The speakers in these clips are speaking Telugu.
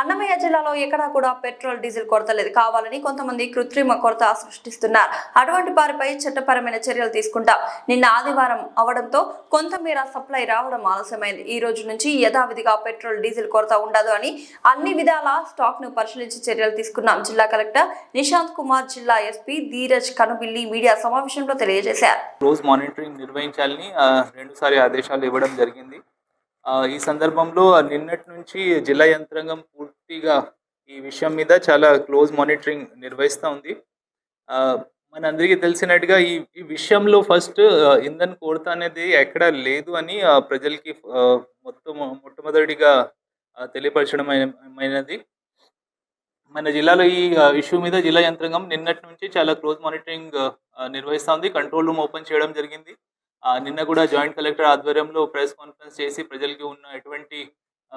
అన్నమయ్య జిల్లాలో ఎక్కడా కూడా పెట్రోల్ డీజిల్ కొరత లేదు. కావాలని కొంతమంది కృత్రిమ కొరత సృష్టిస్తున్నారు. అటువంటి వారిపై చట్టపరమైన చర్యలు తీసుకుంటాం. నిన్న ఆదివారం అవడంతో కొంతమేర సప్లై రావడం ఆలస్యమైంది. ఈ రోజు నుంచి యథావిధిగా పెట్రోల్ డీజిల్ కొరత ఉండదు అని అన్ని విధాల స్టాక్ ను పరిశీలించి చర్యలు తీసుకున్నాం. జిల్లా కలెక్టర్ నిశాంత్ కుమార్, జిల్లా ఎస్పీ ధీరజ్ కనుబిల్లి మీడియా సమావేశంలో తెలియజేశారు. రోజు మానిటరింగ్ నిర్వహించాలని రెండుసారి ఆదేశాలు ఇవ్వడం జరిగింది. ఈ సందర్భంలో నిన్నటి నుంచి జిల్లా యంత్రాంగం పూర్తిగా ఈ విషయం మీద చాలా క్లోజ్ మానిటరింగ్ నిర్వహిస్తూ ఉంది. మనందరికీ తెలిసినట్టుగా ఈ విషయంలో ఫస్ట్ ఇంధన్ కొరత అనేది ఎక్కడా లేదు అని ప్రజలకి మొట్టమొదటిగా తెలియపరచడం అయినది. మన జిల్లాలో ఈ ఇష్యూ మీద జిల్లా యంత్రాంగం నిన్నటి నుంచి చాలా క్లోజ్ మానిటరింగ్ నిర్వహిస్తూ ఉంది. కంట్రోల్ రూమ్ ఓపెన్ చేయడం జరిగింది. నిన్న కూడా జాయింట్ కలెక్టర్ ఆధ్వర్యంలో ప్రెస్ కాన్ఫరెన్స్ చేసి ప్రజలకి ఉన్న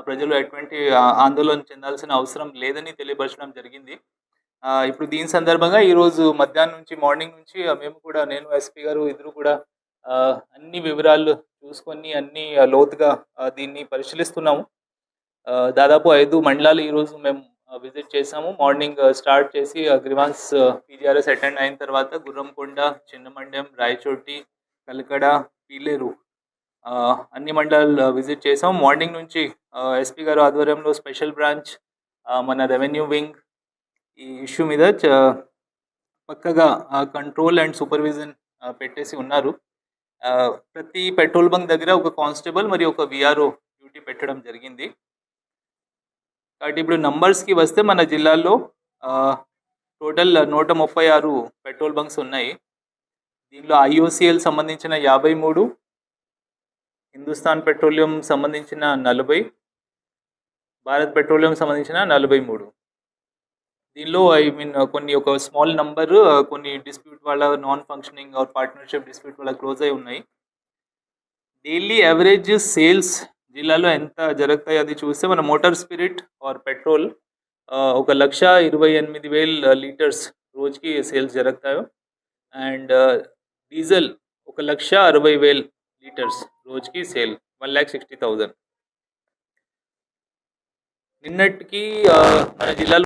ప్రజలు ఎటువంటి ఆందోళన చెందాల్సిన అవసరం లేదని తెలియపరచడం జరిగింది. ఇప్పుడు దీని సందర్భంగా ఈరోజు మధ్యాహ్నం నుంచి మార్నింగ్ నుంచి మేము కూడా, నేను ఎస్పీ గారు ఇద్దరు కూడా అన్ని వివరాలు చూసుకొని అన్ని లోతుగా దీన్ని పరిశీలిస్తున్నాము. దాదాపు 5 మండలాలు ఈరోజు మేము విజిట్ చేసాము. మార్నింగ్ స్టార్ట్ చేసి గ్రివాన్స్ పీజీఆర్ఎస్ అటెండ్ అయిన తర్వాత గుర్రంకొండ, చిన్నమండ్యం, రాయచోటి, కలకడ, పీలేరు అన్ని మండలాలు విజిట్ చేసాం. మార్నింగ్ నుంచి ఎస్పీ గారు ఆధ్వర్యంలో స్పెషల్ బ్రాంచ్, మన రెవెన్యూ వింగ్ ఈ ఇష్యూ మీద పక్కగా కంట్రోల్ అండ్ సూపర్విజన్ పెట్టేసి ఉన్నారు. ప్రతి పెట్రోల్ బంక్ దగ్గర ఒక కానిస్టేబుల్ మరియు ఒక విఆర్ఓ డ్యూటీ పెట్టడం జరిగింది. కాబట్టి ఇప్పుడు నంబర్స్కి వస్తే మన జిల్లాలో టోటల్ 136 పెట్రోల్ బంక్స్ ఉన్నాయి. దీనిలో ఐఓసిఎల్ సంబంధించిన 53, హిందుస్థాన్ పెట్రోలియం సంబంధించిన 40, భారత్ పెట్రోలియం సంబంధించిన 43. దీనిలో కొన్ని ఒక స్మాల్ నంబర్ కొన్ని డిస్ప్యూట్ వల్ల non functioning are partnership dispute వల్ల క్లోజ్ అయి ఉన్నాయి. డైలీ యావరేజ్ సేల్స్ జిల్లాలో ఎంత జరుగుతాయి అది చూస్తే మన motor spirit or petrol 1,28,000 litres రోజుకి సేల్స్ జరుగుతాయి. అండ్ డీజిల్ 1,60,000 లీటర్స్ రోజుకి సేల్, 1,60,000. నిన్నటికి మన జిల్లాలో